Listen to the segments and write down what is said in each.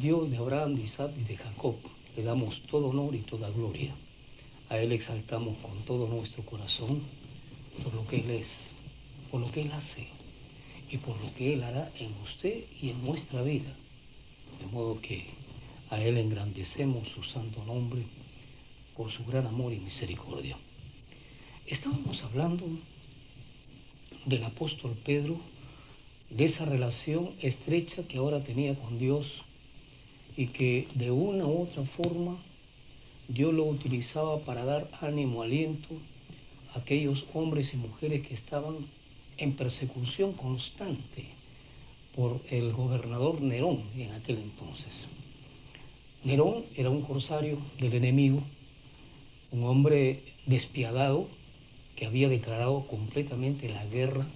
Dios de Abraham, de Isaac y de Jacob, le damos todo honor y toda gloria. A Él exaltamos con todo nuestro corazón por lo que Él es, por lo que Él hace y por lo que Él hará en usted y en nuestra vida. De modo que a Él engrandecemos su santo nombre por su gran amor y misericordia. Estábamos hablando del apóstol Pedro, de esa relación estrecha que ahora tenía con Dios y que de una u otra forma Dios lo utilizaba para dar ánimo, aliento a aquellos hombres y mujeres que estaban en persecución constante por el gobernador Nerón en aquel entonces. Nerón era un corsario del enemigo, un hombre despiadado que había declarado completamente la guerra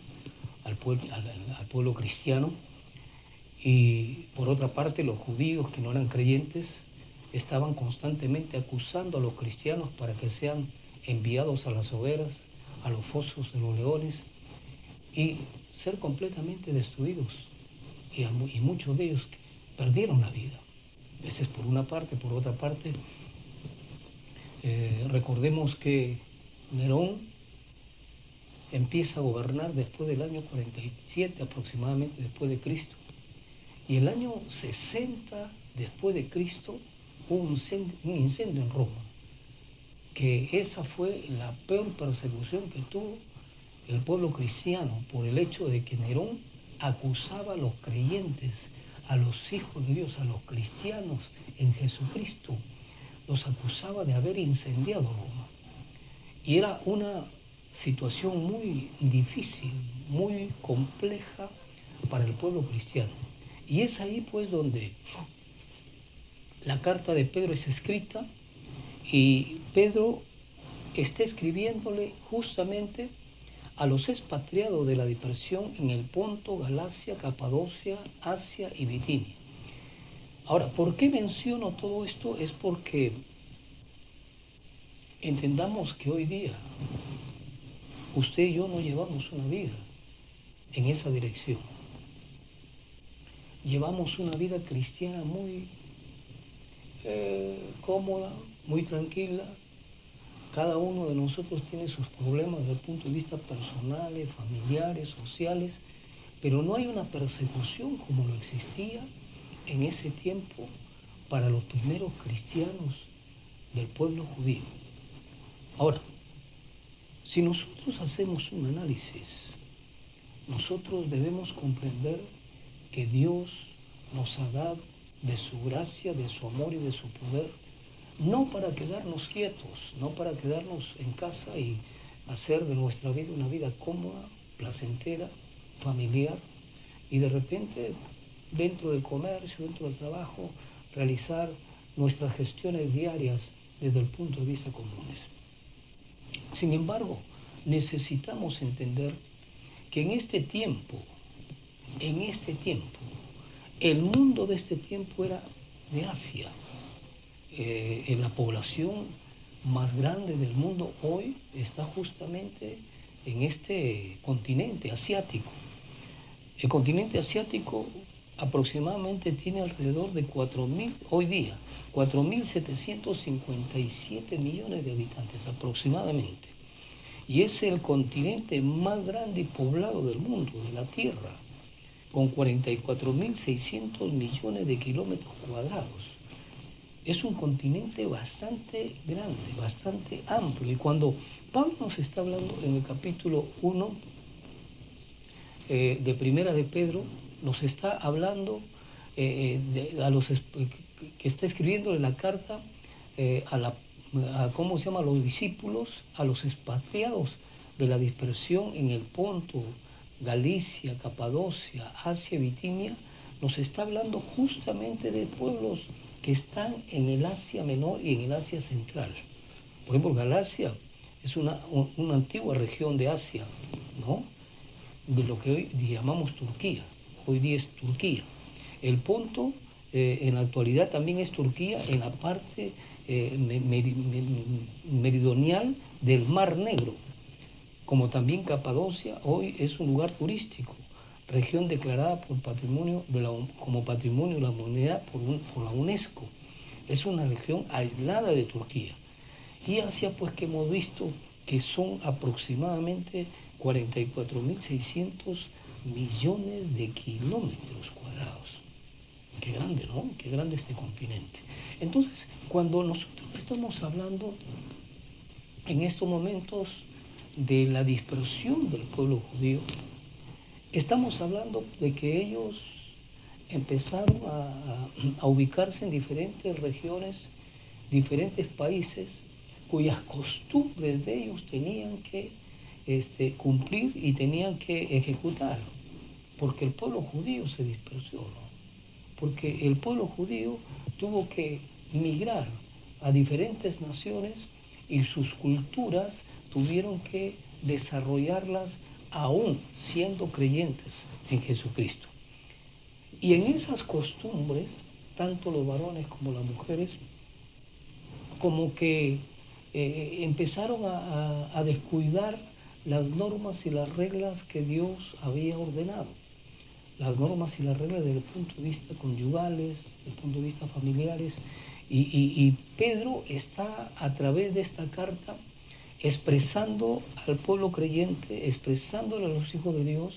al pueblo cristiano, y por otra parte los judíos que no eran creyentes estaban constantemente acusando a los cristianos para que sean enviados a las hogueras, a los fosos de los leones y ser completamente destruidos, y muchos de ellos perdieron la vida. Esa es por una parte. Por otra parte, recordemos que Nerón empieza a gobernar después del año 47 aproximadamente después de Cristo, y el año 60 después de Cristo hubo un incendio en Roma, que esa fue la peor persecución que tuvo el pueblo cristiano por el hecho de que Nerón acusaba a los creyentes, a los hijos de Dios, a los cristianos en Jesucristo, los acusaba de haber incendiado Roma. Y era una situación muy difícil, muy compleja para el pueblo cristiano. Y es ahí pues donde la carta de Pedro es escrita, y Pedro está escribiéndole justamente a los expatriados de la dispersión en el Ponto, Galacia, Capadocia, Asia y Bitinia. Ahora, ¿por qué menciono todo esto? Es porque entendamos que hoy día usted y yo no llevamos una vida en esa dirección. Llevamos una vida cristiana muy cómoda, muy tranquila. Cada uno de nosotros tiene sus problemas desde el punto de vista personales, familiares, sociales, pero no hay una persecución como lo existía en ese tiempo para los primeros cristianos del pueblo judío. Ahora, si nosotros hacemos un análisis, nosotros debemos comprender que Dios nos ha dado de su gracia, de su amor y de su poder, no para quedarnos quietos, no para quedarnos en casa y hacer de nuestra vida una vida cómoda, placentera, familiar, y de repente dentro del comercio, dentro del trabajo, realizar nuestras gestiones diarias desde el punto de vista comunes. Sin embargo, necesitamos entender que en este tiempo, el mundo de este tiempo era de Asia. La población más grande del mundo hoy está justamente en este continente asiático. El continente asiático aproximadamente tiene alrededor de 4.757 millones de habitantes aproximadamente. Y es el continente más grande y poblado del mundo, de la Tierra, con 44.600 millones de kilómetros cuadrados. Es un continente bastante grande, bastante amplio. Y cuando Pablo nos está hablando en el capítulo 1 de Primera de Pedro, nos está hablando que está escribiéndole la carta a los discípulos, a los expatriados de la dispersión en el Ponto, Galicia, Capadocia, Asia, Bitinia. Nos está hablando justamente de pueblos que están en el Asia Menor y en el Asia Central. Por ejemplo, Galacia es una antigua región de Asia, ¿no?, de lo que hoy llamamos Turquía. Hoy día es Turquía. El Ponto en la actualidad también es Turquía en la parte meridional del Mar Negro, como también Capadocia hoy es un lugar turístico. región declarada por como patrimonio de la humanidad por la UNESCO. Es una región aislada de Turquía. Y Asia, pues que hemos visto que son aproximadamente 44.600 millones de kilómetros cuadrados. Qué grande, ¿no? Qué grande este continente. Entonces, cuando nosotros estamos hablando en estos momentos de la dispersión del pueblo judío, estamos hablando de que ellos empezaron a ubicarse en diferentes regiones, diferentes países, cuyas costumbres de ellos tenían que cumplir y tenían que ejecutar, porque el pueblo judío se dispersó, ¿no? Porque el pueblo judío tuvo que migrar a diferentes naciones y sus culturas tuvieron que desarrollarlas aún siendo creyentes en Jesucristo. Y en esas costumbres, tanto los varones como las mujeres, como que empezaron a descuidar las normas y las reglas que Dios había ordenado. Las normas y las reglas desde el punto de vista conyugales, desde el punto de vista familiares. Y Pedro está a través de esta carta expresando al pueblo creyente, expresándole a los hijos de Dios,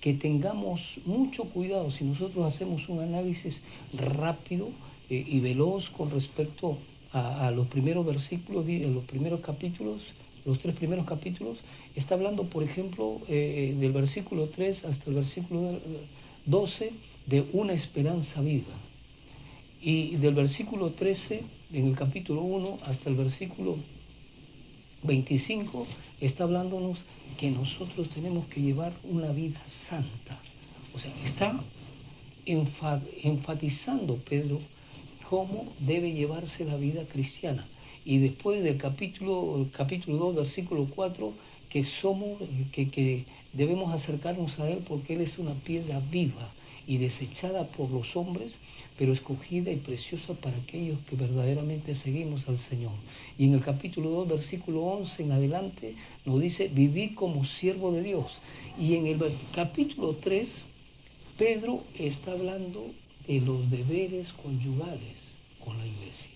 que tengamos mucho cuidado si nosotros hacemos un análisis rápido y veloz con respecto a los primeros versículos, los primeros capítulos, los 3 primeros capítulos. Está hablando, por ejemplo, del versículo 3 hasta el versículo 12 de una esperanza viva. Y del versículo 13, en el capítulo 1, hasta el versículo 25, está hablándonos que nosotros tenemos que llevar una vida santa. O sea, está enfatizando Pedro cómo debe llevarse la vida cristiana. Y después del capítulo 2, versículo 4, que debemos acercarnos a Él porque Él es una piedra viva y desechada por los hombres, pero escogida y preciosa para aquellos que verdaderamente seguimos al Señor. Y en el capítulo 2, versículo 11 en adelante, nos dice, vivid como siervo de Dios. Y en el capítulo 3, Pedro está hablando de los deberes conyugales con la iglesia.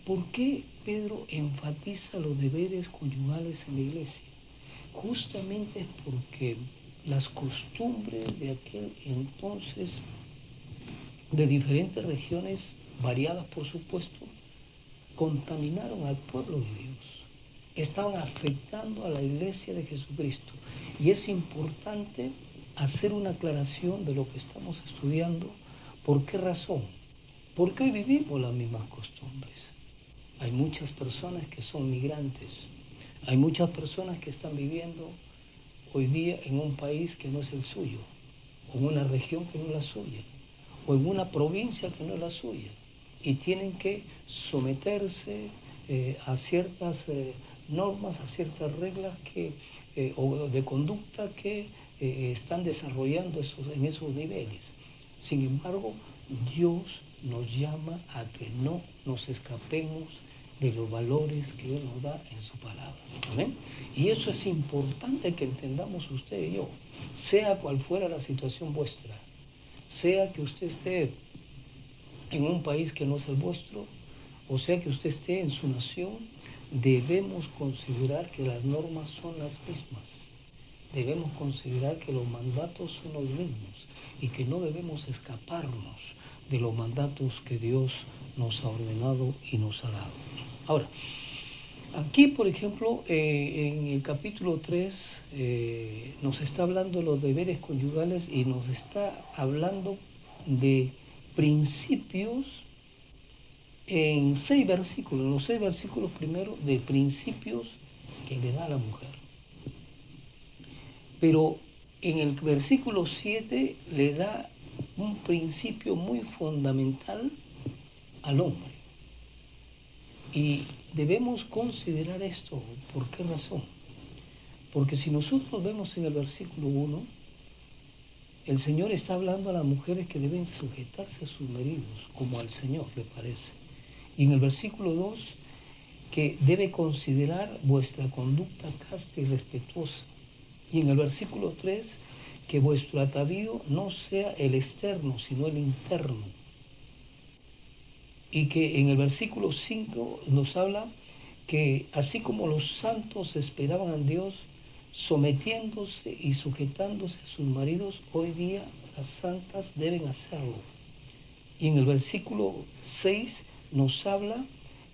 ¿Por qué Pedro enfatiza los deberes conyugales en la iglesia? Justamente es porque las costumbres de aquel entonces, de diferentes regiones, variadas por supuesto, contaminaron al pueblo de Dios. Estaban afectando a la iglesia de Jesucristo. Y es importante hacer una aclaración de lo que estamos estudiando. ¿Por qué razón? Porque hoy vivimos las mismas costumbres. Hay muchas personas que son migrantes. Hay muchas personas que están viviendo hoy día en un país que no es el suyo, o en una región que no es la suya, o en una provincia que no es la suya, y tienen que someterse a ciertas normas, a ciertas reglas o de conducta que están desarrollando en esos niveles. Sin embargo, Dios nos llama a que no nos escapemos de los valores que Él nos da en su palabra. ¿Amén? Y eso es importante que entendamos usted y yo, sea cual fuera la situación vuestra, sea que usted esté en un país que no es el vuestro, o sea que usted esté en su nación, debemos considerar que las normas son las mismas. Debemos considerar que los mandatos son los mismos y que no debemos escaparnos de los mandatos que Dios nos ha ordenado y nos ha dado. Ahora, aquí, por ejemplo, en el capítulo 3 nos está hablando de los deberes conyugales y nos está hablando de principios en 6 versículos, los 6 versículos primero de principios que le da a la mujer. Pero en el versículo 7 le da un principio muy fundamental al hombre. Y debemos considerar esto. ¿Por qué razón? Porque si nosotros vemos en el versículo 1, el Señor está hablando a las mujeres que deben sujetarse a sus maridos, como al Señor le parece. Y en el versículo 2, que debe considerar vuestra conducta casta y respetuosa. Y en el versículo 3, que vuestro atavío no sea el externo, sino el interno. Y que en el versículo 5 nos habla que así como los santos esperaban a Dios, sometiéndose y sujetándose a sus maridos, hoy día las santas deben hacerlo. Y en el versículo 6 nos habla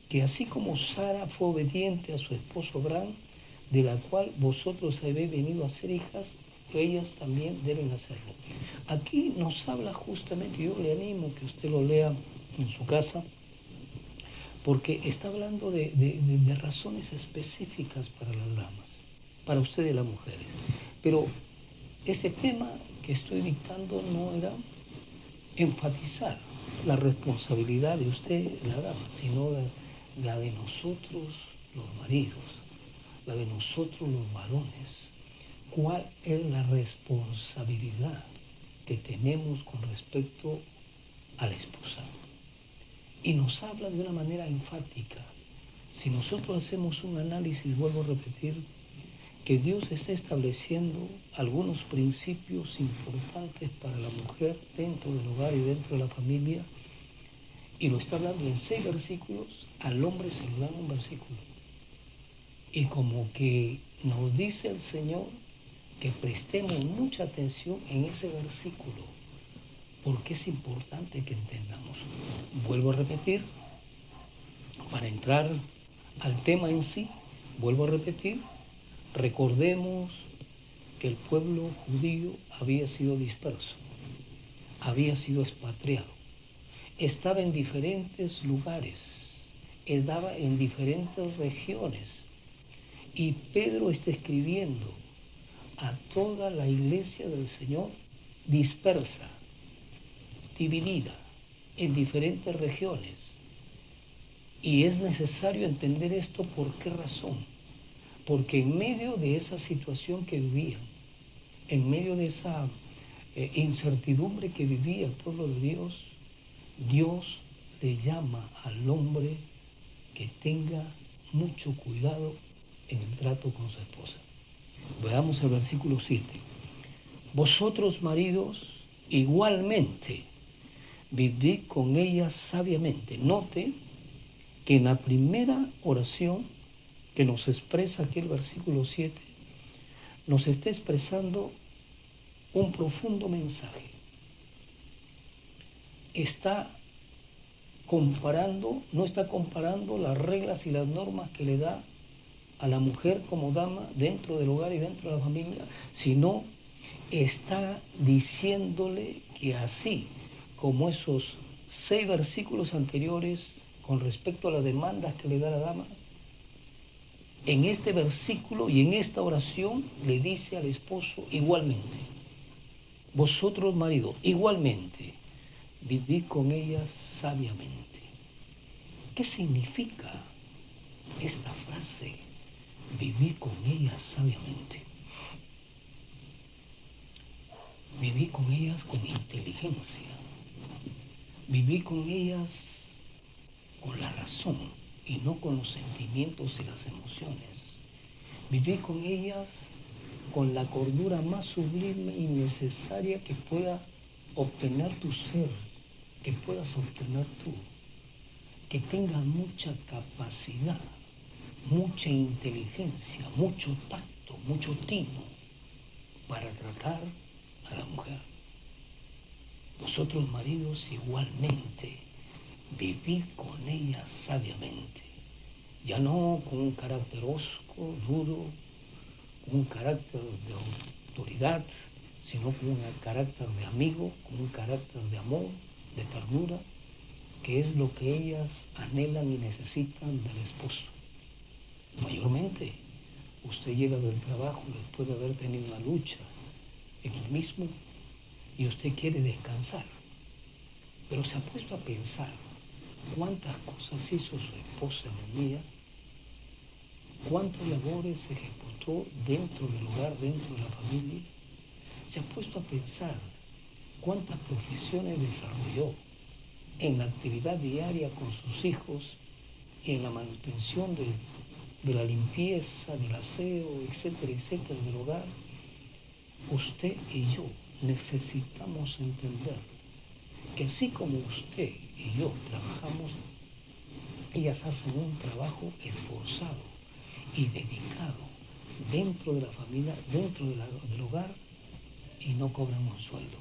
que así como Sara fue obediente a su esposo Abraham, de la cual vosotros habéis venido a ser hijas, ellas también deben hacerlo. Aquí nos habla justamente, yo le animo que usted lo lea en su casa, porque está hablando de razones específicas para las damas, para ustedes las mujeres. Pero ese tema que estoy dictando no era enfatizar la responsabilidad de usted, la dama, sino la de nosotros, los maridos, la de nosotros, los varones. ¿Cuál es la responsabilidad que tenemos con respecto a la esposa? Y nos habla de una manera enfática. Si nosotros hacemos un análisis, vuelvo a repetir, que Dios está estableciendo algunos principios importantes para la mujer dentro del hogar y dentro de la familia, y lo está hablando en 6 versículos, al hombre se lo dan un versículo. Y como que nos dice el Señor que prestemos mucha atención en ese versículo, porque es importante que entendamos. Vuelvo a repetir, para entrar al tema en sí, vuelvo a repetir, recordemos que el pueblo judío había sido disperso, había sido expatriado, estaba en diferentes lugares, estaba en diferentes regiones, y Pedro está escribiendo a toda la iglesia del Señor dispersa, dividida en diferentes regiones. Y es necesario entender esto. ¿Por qué razón? Porque en medio de esa situación que vivían, en medio de esa incertidumbre que vivía el pueblo de Dios, Dios le llama al hombre que tenga mucho cuidado en el trato con su esposa. Veamos el versículo 7. Vosotros, maridos, igualmente vivid con ella sabiamente. Note que en la primera oración que nos expresa aquí el versículo 7, nos está expresando un profundo mensaje. Está comparando, no está comparando las reglas y las normas que le da a la mujer como dama dentro del hogar y dentro de la familia, sino está diciéndole que así como esos 6 versículos anteriores con respecto a las demandas que le da la dama, en este versículo y en esta oración le dice al esposo igualmente, vosotros maridos, igualmente, vivid con ella sabiamente. ¿Qué significa esta frase? Vivir con ellas sabiamente. Vivir con ellas con inteligencia. Vivir con ellas con la razón y no con los sentimientos y las emociones. Vivir con ellas con la cordura más sublime y necesaria que pueda obtener tu ser, que puedas obtener tú. Que tenga mucha capacidad, mucha inteligencia, mucho tacto, mucho tino para tratar a la mujer. Vosotros, maridos, igualmente, vivid con ella sabiamente, ya no con un carácter hosco, duro, con un carácter de autoridad, sino con un carácter de amigo, con un carácter de amor, de ternura, que es lo que ellas anhelan y necesitan del esposo. Mayormente, usted llega del trabajo después de haber tenido una lucha en el mismo y usted quiere descansar, pero se ha puesto a pensar cuántas cosas hizo su esposa en el día, cuántas labores se ejecutó dentro del hogar, dentro de la familia. Se ha puesto a pensar cuántas profesiones desarrolló en la actividad diaria con sus hijos y en la manutención de la limpieza, del aseo, etcétera, etcétera, del hogar. usted y yo necesitamos entender que así como usted y yo trabajamos, ellas hacen un trabajo esforzado y dedicado dentro de la familia, dentro del hogar, y no cobran un sueldo.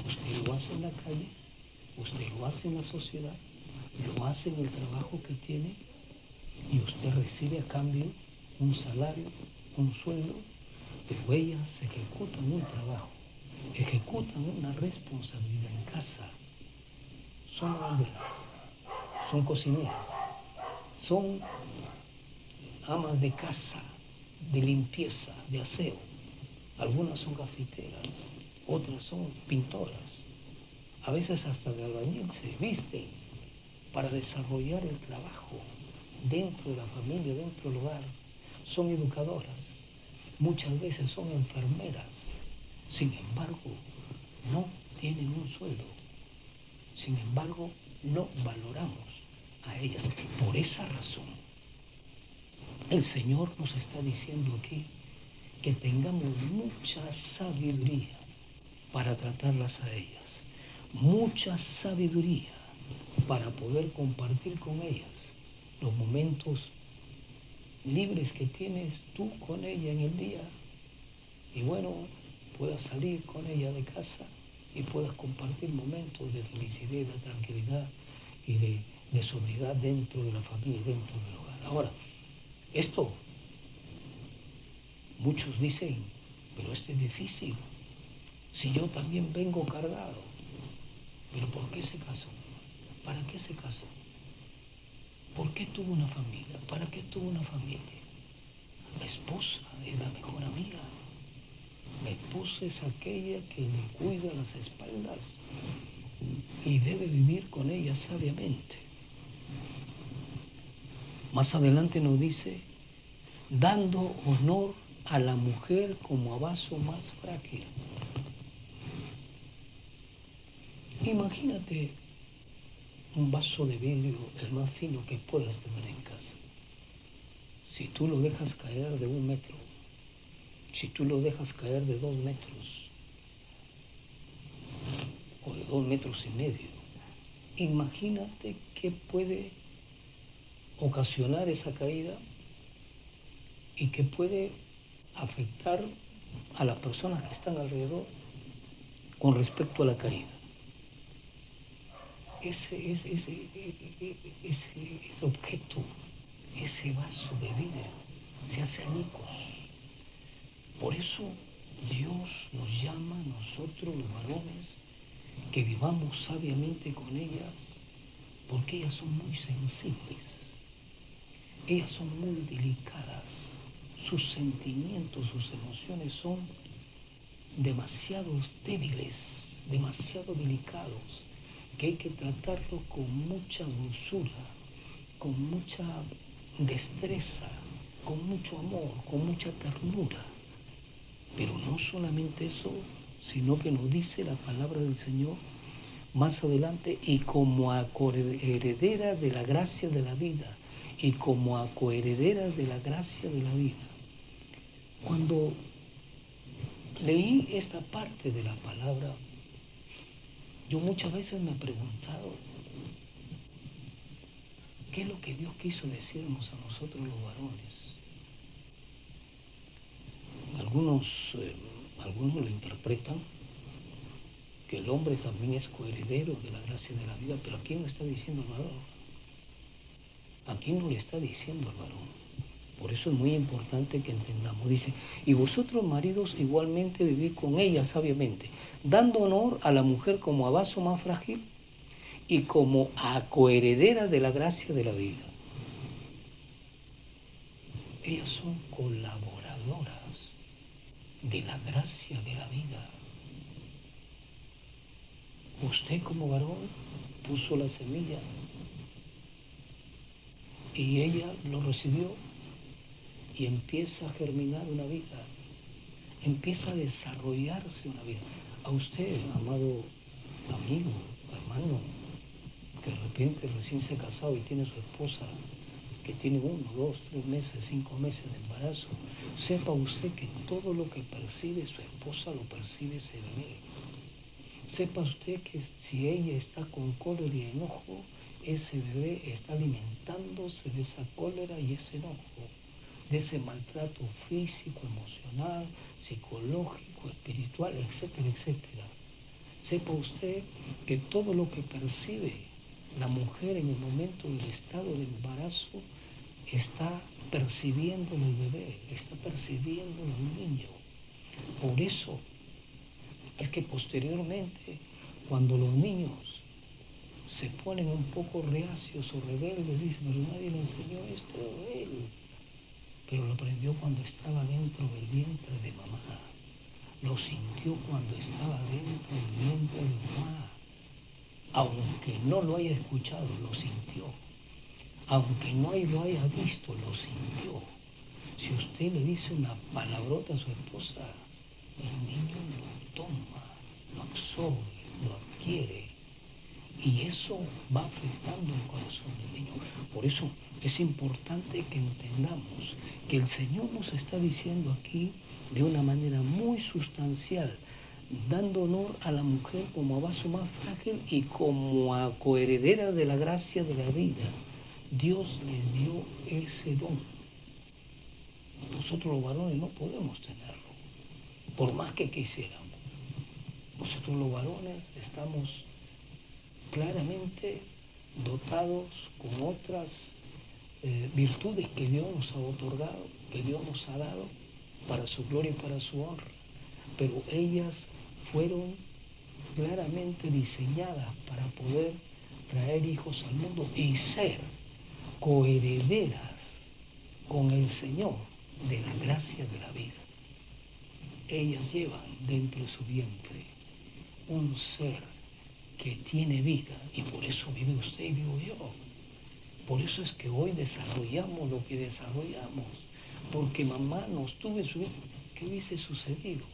Usted lo hace en la calle, usted lo hace en la sociedad, lo hace en el trabajo que tiene, y usted recibe a cambio un salario, un sueldo, pero ellas ejecutan un trabajo, ejecutan una responsabilidad en casa. Son lavanderas, son cocineras, son amas de casa, de limpieza, de aseo. Algunas son cafeteras, otras son pintoras. A veces hasta de albañil se visten para desarrollar el trabajo dentro de la familia, dentro del hogar. Son educadoras, muchas veces son enfermeras. Sin embargo, no tienen un sueldo. Sin embargo, no valoramos a ellas. Por esa razón, el Señor nos está diciendo aquí que tengamos mucha sabiduría para tratarlas a ellas. Mucha sabiduría para poder compartir con ellas los momentos libres que tienes tú con ella en el día. Y bueno, puedas salir con ella de casa y puedas compartir momentos de felicidad, de tranquilidad y de sobriedad dentro de la familia, dentro del hogar. Ahora, esto, muchos dicen, pero esto es difícil, si yo también vengo cargado. ¿Pero por qué se casó? ¿Para qué se casó? ¿Por qué tuvo una familia? ¿Para qué tuvo una familia? La esposa es la mejor amiga. La esposa es aquella que le cuida las espaldas y debe vivir con ella sabiamente. Más adelante nos dice, dando honor a la mujer como a vaso más frágil. Imagínate un vaso de vidrio, el más fino que puedas tener en casa. Si tú lo dejas caer de 1 metro, si tú lo dejas caer de 2 metros, o de 2,5 metros, imagínate qué puede ocasionar esa caída y qué puede afectar a las personas que están alrededor con respecto a la caída. Ese objeto, ese vaso de vidrio, se hace añicos. Por eso Dios nos llama a nosotros los varones que vivamos sabiamente con ellas, porque ellas son muy sensibles, ellas son muy delicadas, sus sentimientos, sus emociones son demasiado débiles, demasiado delicados, que hay que tratarlo con mucha dulzura, con mucha destreza, con mucho amor, con mucha ternura. Pero no solamente eso, sino que nos dice la palabra del Señor más adelante, y como a coheredera de la gracia de la vida, y como a coheredera de la gracia de la vida. Cuando leí esta parte de la palabra, yo muchas veces me he preguntado, ¿qué es lo que Dios quiso decirnos a nosotros los varones? Algunos lo interpretan que el hombre también es coheredero de la gracia de la vida, pero aquí no está diciendo el varón. Aquí no le está diciendo al varón. Por eso es muy importante que entendamos. Dice, y vosotros maridos igualmente vivid con ella sabiamente, dando honor a la mujer como a vaso más frágil y como a coheredera de la gracia de la vida. Ellas son colaboradoras de la gracia de la vida. Usted como varón puso la semilla y ella lo recibió y empieza a germinar una vida, empieza a desarrollarse una vida. A usted, amado amigo, hermano, que de repente recién se ha casado y tiene su esposa que tiene 1, 2, 3 meses, 5 meses de embarazo, sepa usted que todo lo que percibe su esposa lo percibe ese bebé. Sepa usted que si ella está con cólera y enojo, ese bebé está alimentándose de esa cólera y ese enojo, de ese maltrato físico, emocional, psicológico, espiritual, etcétera, etcétera. Sepa usted que todo lo que percibe la mujer en el momento del estado de embarazo está percibiendo el bebé, está percibiendo el niño. Por eso es que posteriormente, cuando los niños se ponen un poco reacios o rebeldes, dicen, pero nadie le enseñó esto a él. Pero lo aprendió cuando estaba dentro del vientre de mamá. Lo sintió cuando estaba dentro del vientre de mamá. Aunque no lo haya escuchado, lo sintió. Aunque no lo haya visto, lo sintió. Si usted le dice una palabrota a su esposa, el niño lo toma, lo absorbe, lo adquiere. Y eso va afectando el corazón del niño. Por eso es importante que entendamos que el Señor nos está diciendo aquí de una manera muy sustancial, dando honor a la mujer como a vaso más frágil y como a coheredera de la gracia de la vida. Dios le dio ese don. Nosotros los varones no podemos tenerlo, por más que quisiéramos. Nosotros los varones estamos claramente dotados con otras virtudes que Dios nos ha otorgado, que Dios nos ha dado para su gloria y para su honra. Pero ellas fueron claramente diseñadas para poder traer hijos al mundo y ser coherederas con el Señor de la gracia de la vida. Ellas llevan dentro de su vientre un ser que tiene vida y por eso vive usted y vivo yo. Por eso es que hoy desarrollamos lo que desarrollamos, porque mamá nos tuvo en su vida. ¿Qué hubiese sucedido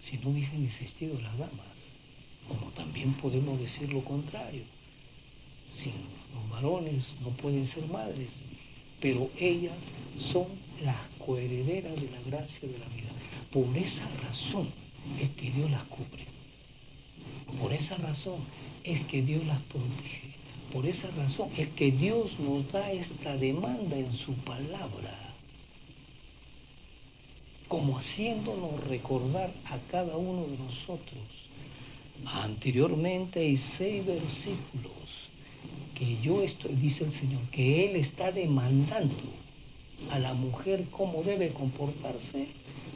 si no hubiesen existido las damas? Como también podemos decir lo contrario. Si los varones no pueden ser madres, pero ellas son las coherederas de la gracia de la vida. Por esa razón es que Dios las cubre. Por esa razón es que Dios las protege. Por esa razón es que Dios nos da esta demanda en su palabra, como haciéndonos recordar a cada uno de nosotros. Anteriormente hay 6 versículos que yo estoy, dice el Señor, que Él está demandando a la mujer cómo debe comportarse,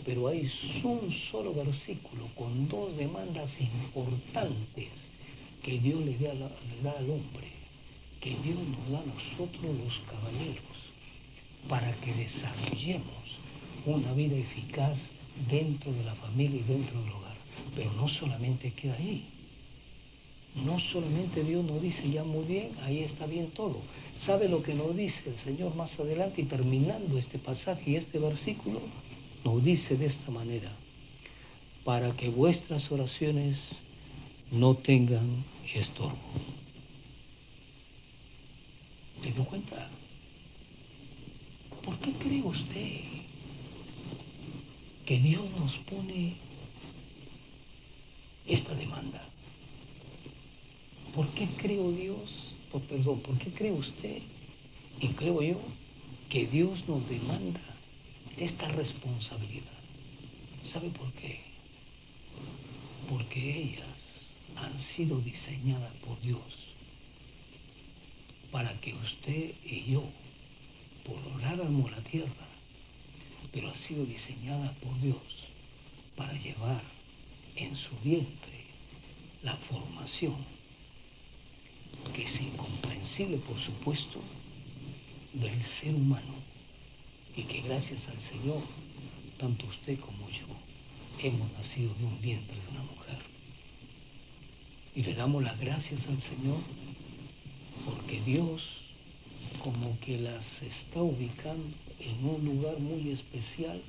pero hay un solo versículo con 2 demandas importantes que Dios le da al hombre, que Dios nos da a nosotros los caballeros, para que desarrollemos una vida eficaz dentro de la familia y dentro del hogar. Pero no solamente queda ahí. No solamente Dios nos dice ya muy bien, ahí está bien todo. ¿Sabe lo que nos dice el Señor más adelante? Y terminando este pasaje y este versículo, nos dice de esta manera: para que vuestras oraciones no tengan estorbo. ¿Se dio cuenta? ¿Por qué cree usted que Dios nos pone esta demanda? ¿Por qué creo por qué cree usted y creo yo que Dios nos demanda esta responsabilidad? ¿Sabe por qué? Porque ellas han sido diseñadas por Dios para que usted y yo pobláramos la tierra, pero ha sido diseñada por Dios para llevar en su vientre la formación, que es incomprensible, por supuesto, del ser humano, y que gracias al Señor, tanto usted como yo, hemos nacido de un vientre de una mujer. Y le damos las gracias al Señor porque Dios como que las está ubicando en un lugar muy especial,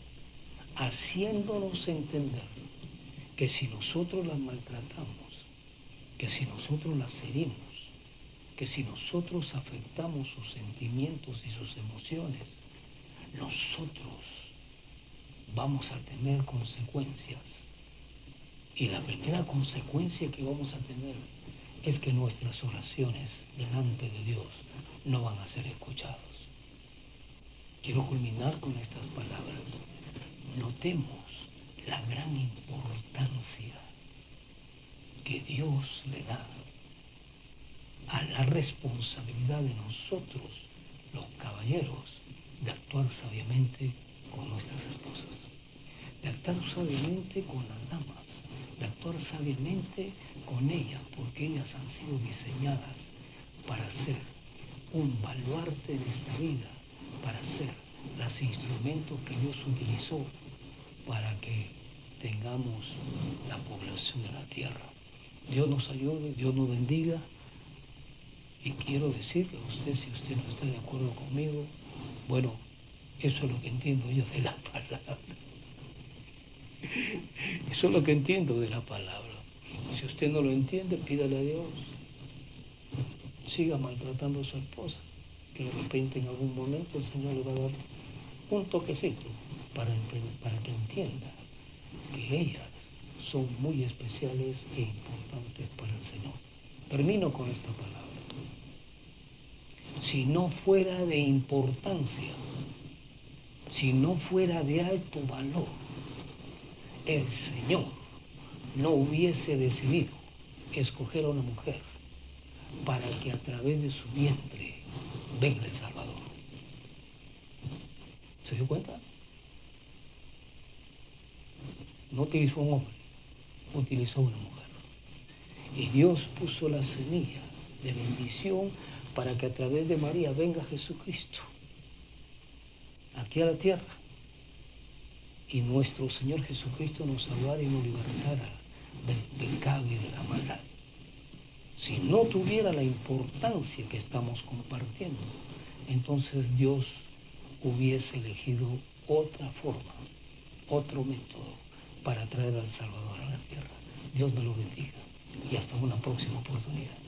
haciéndonos entender que si nosotros las maltratamos, que si nosotros las herimos, que si nosotros afectamos sus sentimientos y sus emociones, nosotros vamos a tener consecuencias. Y la primera consecuencia que vamos a tener es que nuestras oraciones delante de Dios no van a ser escuchadas. Quiero culminar con estas palabras. Notemos la gran importancia que Dios le da a la responsabilidad de nosotros, los caballeros, de actuar sabiamente con nuestras esposas, de actuar sabiamente con las damas, de actuar sabiamente con ellas, porque ellas han sido diseñadas para ser un baluarte en esta vida, para ser los instrumentos que Dios utilizó para que tengamos la población de la tierra. Dios nos ayude, Dios nos bendiga. Y quiero decirle a usted, si usted no está de acuerdo conmigo, bueno, eso es lo que entiendo yo de la palabra. Eso es lo que entiendo de la palabra. Si usted no lo entiende, pídale a Dios. Siga maltratando a su esposa, que de repente en algún momento el Señor le va a dar un toquecito para que entienda que ellas son muy especiales e importantes para el Señor. Termino con esta palabra. Si no fuera de importancia, si no fuera de alto valor, el Señor no hubiese decidido escoger a una mujer para que a través de su vientre venga el Salvador. ¿Se dio cuenta? No utilizó un hombre, utilizó una mujer. Y Dios puso la semilla de bendición para que a través de María venga Jesucristo aquí a la tierra y nuestro Señor Jesucristo nos salvara y nos libertara del pecado y de la maldad. Si no tuviera la importancia que estamos compartiendo, entonces Dios hubiese elegido otra forma, otro método para traer al Salvador a la tierra. Dios me lo bendiga y hasta una próxima oportunidad.